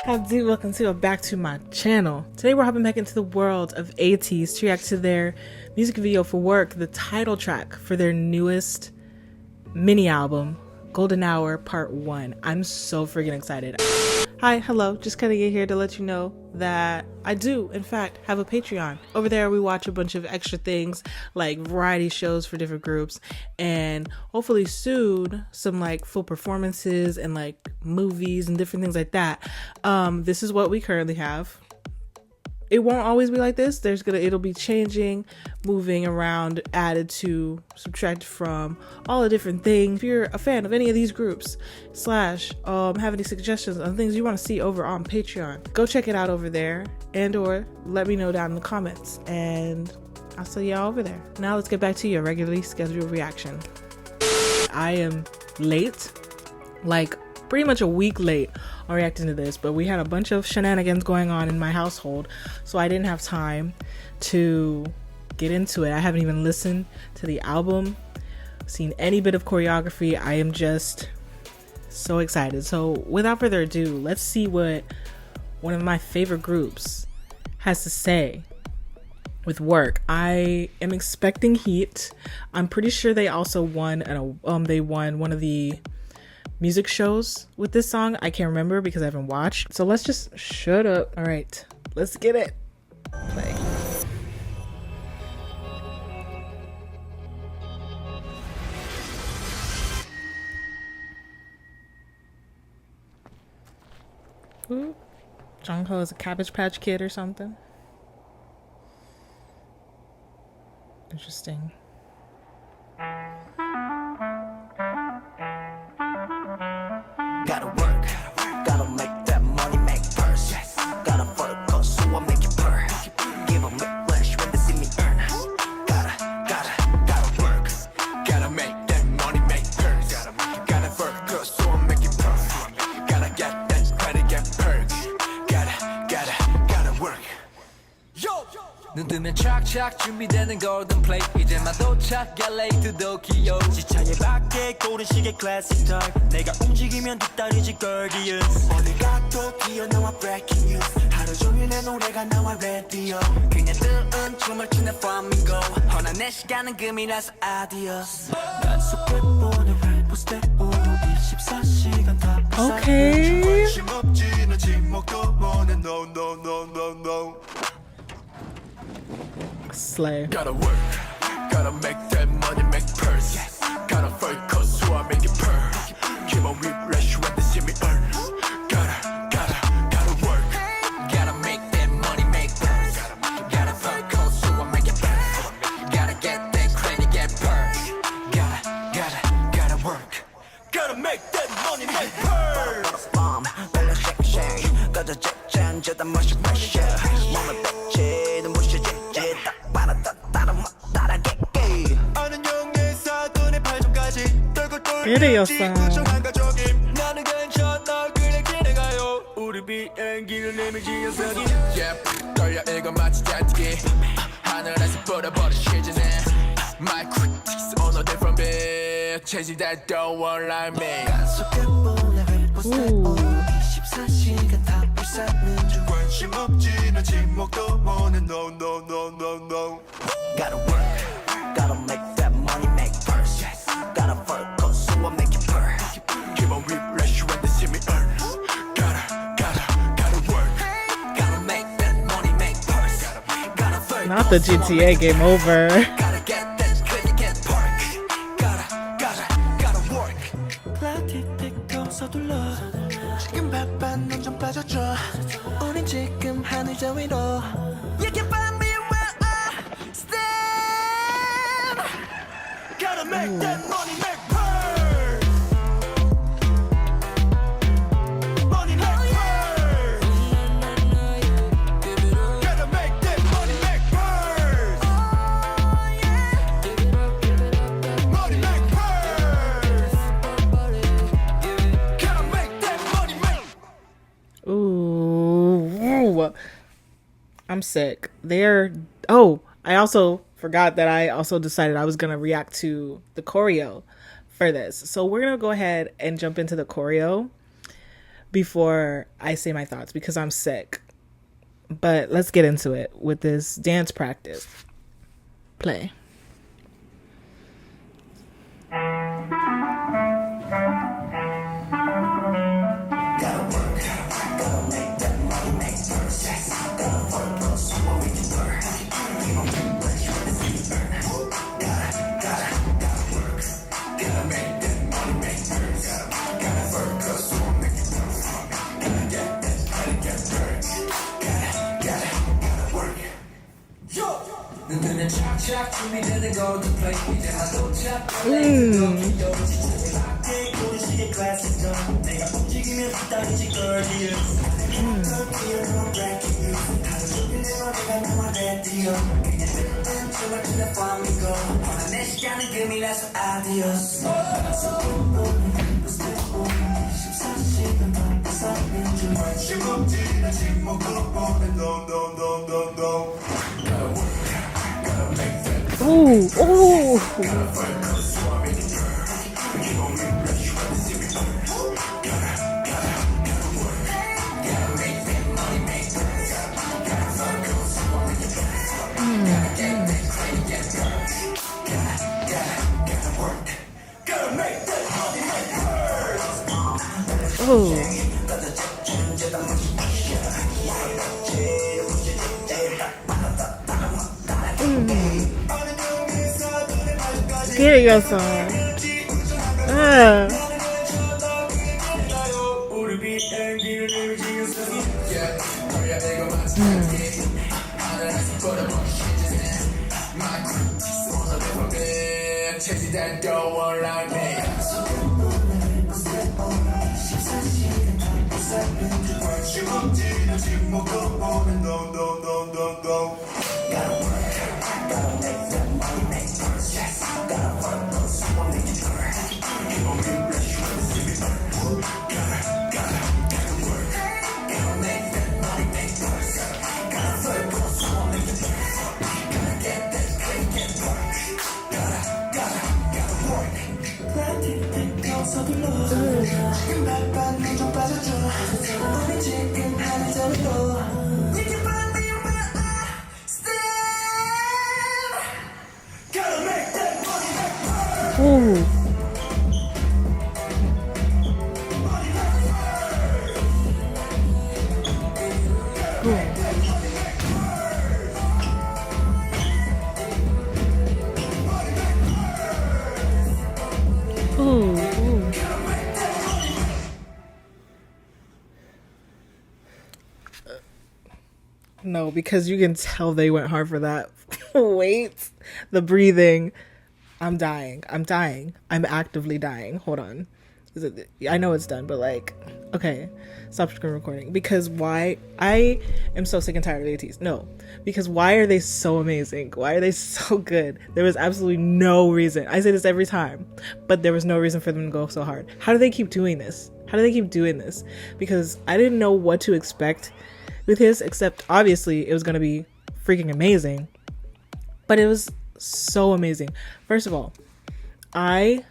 Howdy, welcome back to my channel. Today we're hopping back into the world of ATEEZ to react to their music video for Work, the title track for their newest mini album, Golden Hour Part 1. I'm so freaking excited. Hi, hello, just kind of get here to let you know that I do, in fact, have a Patreon. Over there, we watch a bunch of extra things like variety shows for different groups, and hopefully soon, some like full performances and like movies and different things like that. This is what we currently have. It won't always be like this. It'll be changing, moving around, added to, subtracted from, all the different things. If you're a fan of any of these groups, / have any suggestions on things you want to see over on Patreon, go check it out over there, and or let me know down in the comments, and I'll see y'all over there. Now let's get back to your regularly scheduled reaction. I am late, like pretty much a week late on reacting to this, but we had a bunch of shenanigans going on in my household, so I didn't have time to get into it. I haven't even listened to the album, seen any bit of choreography. I am just so excited. So without further ado, let's see what one of my favorite groups has to say with Work. I am expecting heat. I'm pretty sure they also won one of the music shows with this song. I can't remember because I haven't watched. So let's just shut up. All right, let's get it. Play. Ooh, Jungho is a Cabbage Patch Kid or something. Interesting. Gotta work, gotta make that money, make purse. Gotta focus, so I make it purr. Give 'em a flash when they see me earn. Gotta work, gotta make that money, make purse. Gotta focus, so I make it purr. Gotta get that credit, get perk. Gotta work. Yo! 눈 뜨면 착착 준비되는 golden plate 이제만 도착 LA도 기요 지차에 밖에 고른 시계 classic type 내가 움직이면 뒷다리지 gorgeous 어딜 가도 튀어나와 breaking news 하루 종일 내 노래가 나와 radio 그냥 뜨은 춤을 추는 flamingo 허나 내 시간은 금이라서 adios 난 속에 보는 래퍼 스텝 오도 24시간 다 Okay. 관심 없지 너 지목도 못해 no no no no no Slay. Gotta work, gotta make that money, make purse. Gotta focus, so I make it purr. Keep on refresh when they see me earn. Gotta work, gotta make that money, make purse. Gotta focus, so I make it purr. Gotta get that credit, get purr. Gotta work, gotta make that money, make purse. Wanna shake, gotta check, 저다 멋있 pressure. 몸을 뱉지, 눈부셔 이래였어. 나는 괜찮아 그냥 지나가요 우리 비행기를 내밀지 연석이 떨려 이거 마치 잔뜩이 하늘에서 뿌려버린 시즌에 My critics on a different beat Chasing that don't want like me 속에 보내 랩포스터 24시간 다 불사는 중 관심 없지 너 지목도 못해 No no no no no Gotta work Gotta make that money make purse Gotta focus so I make it purr Keep on refresh when they see me earn Gotta work Gotta make that money make purse Gotta focus Not the GTA game over. Gotta get that credit get park Gotta work 플라티틱도 서둘러 지금 바쁜 넌좀 빠져줘 우린 지금 하늘 저 위로 You can find me where I stand Gotta make that money make purse Money make purse Gotta make that money make purse Money make purse Gotta make that money make Ooh, I'm sick. I also forgot that I also decided I was gonna react to the choreo for this. So we're gonna go ahead and jump into the choreo. before I say my thoughts because I'm sick. But let's get into it with this dance practice. Play. Ooh, ooh. Get it, your song. Ooh. Ooh. No, because you can tell they went hard for that. Wait, the breathing. I'm dying. I'm actively dying. Hold on. I know it's done, but like, okay, stop screen recording. Because why? I am so sick and tired of ATEEZ. No, because why are they so amazing? Why are they so good? There was absolutely no reason. I say this every time, but there was no reason for them to go so hard. How do they keep doing this? Because I didn't know what to expect with his, except obviously it was going to be freaking amazing. But it was so amazing. First of all, I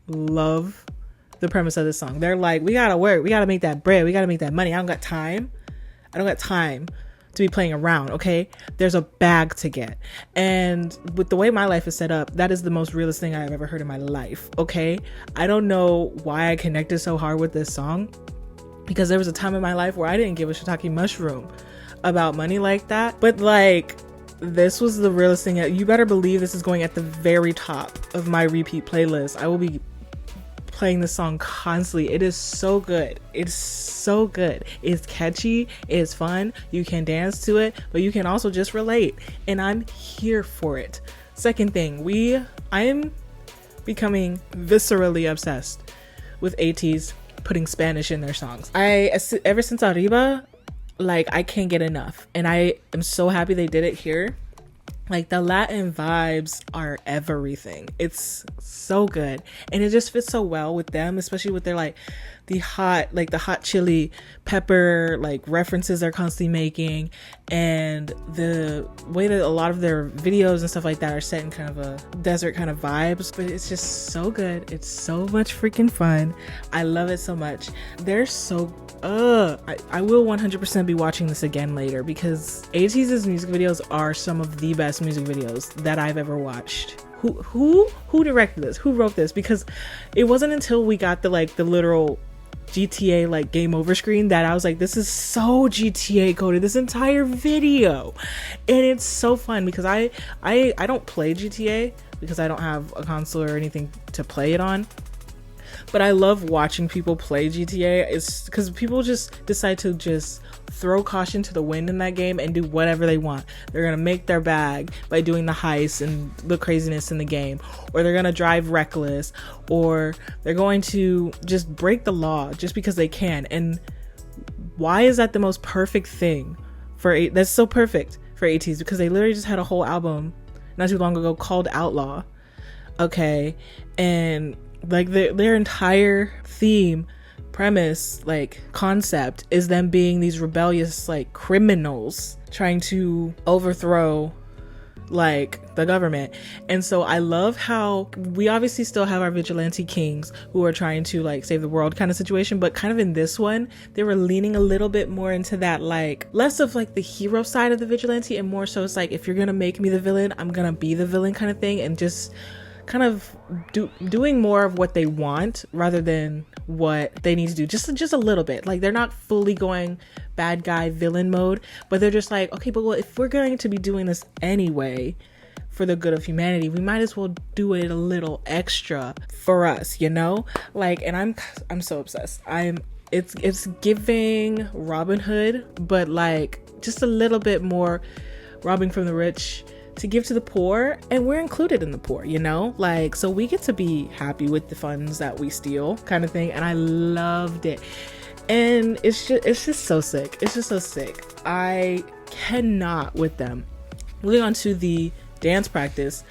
love the premise of this song. They're like, we gotta work, we gotta make that bread, we gotta make that money. I don't got time to be playing around, okay? There's a bag to get. And with the way my life is set up, that is the most realist thing I've ever heard in my life, okay? I don't know why I connected so hard with this song, because there was a time in my life where I didn't give a shiitake mushroom about money like that. But like, this was the realest thing. You better believe this is going at the very top of my repeat playlist. I will be playing this song constantly. It is so good. It's so good. It's catchy. It's fun. You can dance to it, but you can also just relate. And I'm here for it. Second thing, I am becoming viscerally obsessed with ATEEZ putting Spanish in their songs. Ever since Arriba, like, I can't get enough, and I am so happy they did it here. Like, the Latin vibes are everything. It's so good, and it just fits so well with them, especially with their like the hot chili pepper like references they're constantly making, and the way that a lot of their videos and stuff like that are set in kind of a desert kind of vibes. But it's just so good. It's so much freaking fun. I love it so much. They're so I will 100% be watching this again later, because ATEEZ's music videos are some of the best music videos that I've ever watched. Who directed this? Who wrote this? Because it wasn't until we got the literal GTA like game over screen that I was like, this is so GTA coded, this entire video. And it's so fun because I don't play GTA because I don't have a console or anything to play it on. But I love watching people play GTA. It's because people just decide to just throw caution to the wind in that game and do whatever they want. They're gonna make their bag by doing the heist and the craziness in the game, or they're gonna drive reckless, or they're going to just break the law just because they can. And why is that the most perfect thing for that's so perfect for ATEEZ? Because they literally just had a whole album not too long ago called Outlaw. Okay, and like their entire theme, premise, like concept is them being these rebellious like criminals trying to overthrow like the government. And so I love how we obviously still have our vigilante kings who are trying to like save the world kind of situation, but kind of in this one they were leaning a little bit more into that, like less of like the hero side of the vigilante and more so it's like, if you're gonna make me the villain, I'm gonna be the villain kind of thing, and just kind of doing more of what they want rather than what they need to do, just a little bit. Like they're not fully going bad guy villain mode, but they're just like, okay, but well, if we're going to be doing this anyway for the good of humanity, we might as well do it a little extra for us, you know? Like, and I'm so obsessed. It's giving Robin Hood, but like just a little bit more robbing from the rich to give to the poor, and we're included in the poor, you know, like, so we get to be happy with the funds that we steal kind of thing. And I loved it, and it's just so sick. It's just so sick. I cannot with them. Moving on to the dance practice,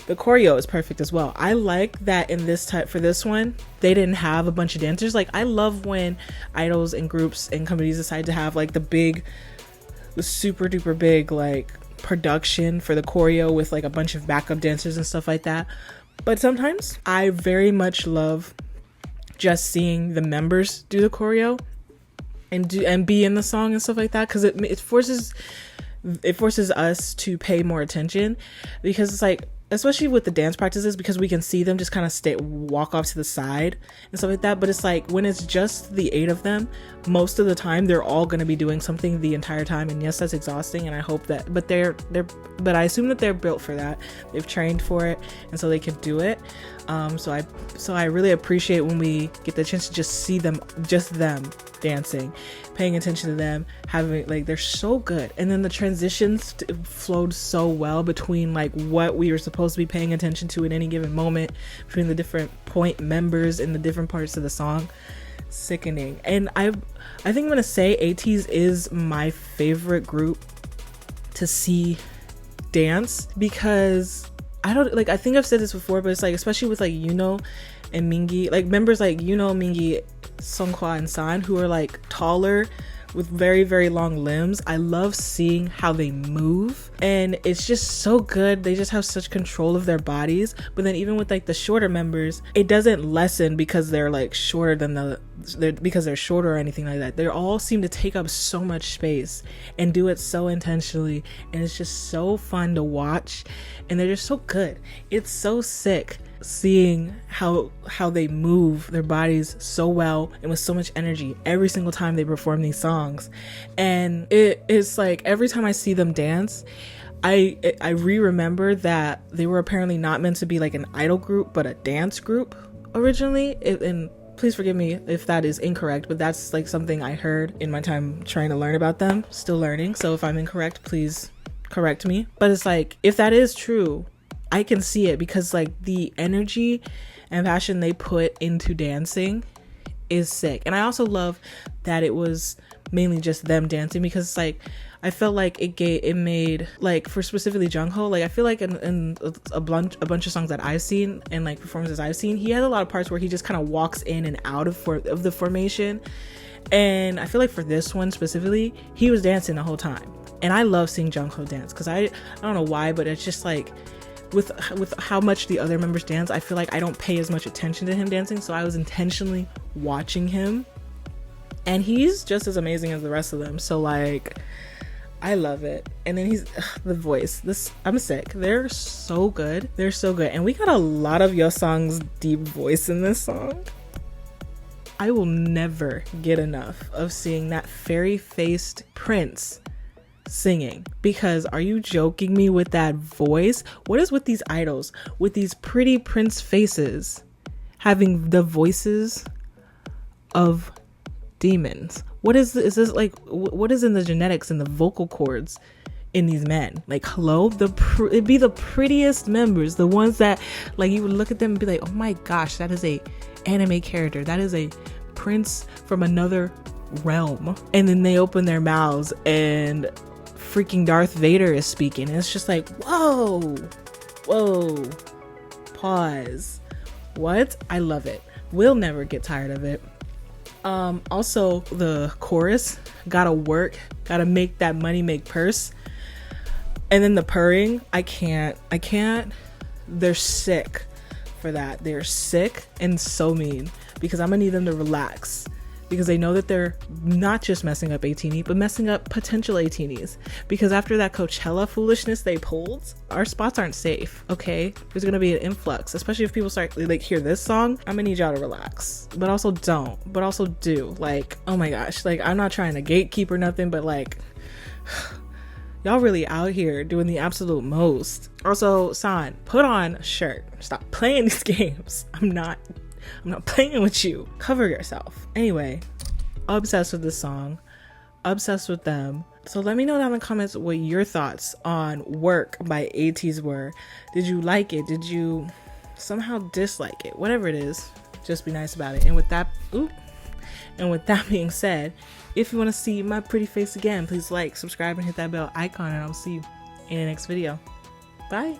the choreo is perfect as well. I like that in this type, for this one, they didn't have a bunch of dancers. Like I love when idols and groups and companies decide to have like the super duper big like production for the choreo with like a bunch of backup dancers and stuff like that. But sometimes I very much love just seeing the members do the choreo and be in the song and stuff like that, because it forces us to pay more attention, because it's like, especially with the dance practices, because we can see them just kind of walk off to the side and stuff like that. But it's like when it's just the 8 of them, most of the time they're all going to be doing something the entire time, and yes, that's exhausting. And I hope that, but I assume that they're built for that. They've trained for it, and so they can do it. So I really appreciate when we get the chance to just see them dancing, paying attention to them, having like, they're so good. And then the transitions flowed so well between like what we were supposed to be paying attention to in any given moment, between the different point members in the different parts of the song. Sickening. And I think I'm gonna say ATEEZ is my favorite group to see dance, because I think I've said this before, but it's like, especially with like Yuno and Mingi, like members like Yuno, Mingi, Songhwa, and San, who are like taller with very, very long limbs. I love seeing how they move, and it's just so good. They just have such control of their bodies. But then even with like the shorter members, it doesn't lessen because they're like shorter than because they're shorter or anything like that. They all seem to take up so much space and do it so intentionally, and it's just so fun to watch, and they're just so good. It's so sick seeing how they move their bodies so well and with so much energy every single time they perform these songs. And it's like every time I see them dance, I remember that they were apparently not meant to be like an idol group, but a dance group originally. And please forgive me if that is incorrect, but that's like something I heard in my time trying to learn about them. Still learning, so if I'm incorrect, please correct me. But it's like, if that is true, I can see it, because like the energy and passion they put into dancing is sick. And I also love that it was mainly just them dancing, because it's like, I felt like it made, like, for specifically Jungho, like I feel like in a bunch of songs that I've seen and like performances I've seen, he has a lot of parts where he just kind of walks in and out of the formation. And I feel like for this one specifically, he was dancing the whole time. And I love seeing Jungho dance, because I don't know why, but it's just like, with how much the other members dance, I feel like I don't pay as much attention to him dancing, so I was intentionally watching him and he's just as amazing as the rest of them. So like, I love it. And then the voice, I'm sick. They're so good. They're so good. And we got a lot of Yeosang's deep voice in this song. I will never get enough of seeing that fairy-faced prince singing, because are you joking me with that voice? What is with these idols, with these pretty prince faces having the voices of demons? What is this like? What is in the genetics and the vocal cords in these men? Like, hello, it'd be the prettiest members, the ones that like you would look at them and be like, oh my gosh, that is a anime character, that is a prince from another realm. And then they open their mouths and freaking Darth Vader is speaking, and it's just like, whoa, pause. What? I love it. We'll never get tired of it. Also, the chorus, gotta make that money make purse. And then the purring, I can't. They're sick for that. They're sick and so mean, because I'm gonna need them to relax, because they know that they're not just messing up ATEEZ, but messing up potential ATEEZ. Because after that Coachella foolishness they pulled, our spots aren't safe, okay? There's gonna be an influx, especially if people start like hear this song. I'm gonna need y'all to relax, but also don't, but also do. Like, oh my gosh, like, I'm not trying to gatekeep or nothing, but like, y'all really out here doing the absolute most. Also, San, put on a shirt. Stop playing these games. I'm not playing with you. Cover yourself. Anyway, obsessed with this song. Obsessed with them. So let me know down in the comments what your thoughts on Work by ATEEZ were. Did you like it? Did you somehow dislike it? Whatever it is, just be nice about it. And with that being said, if you want to see my pretty face again, please like, subscribe, and hit that bell icon, and I'll see you in the next video. Bye.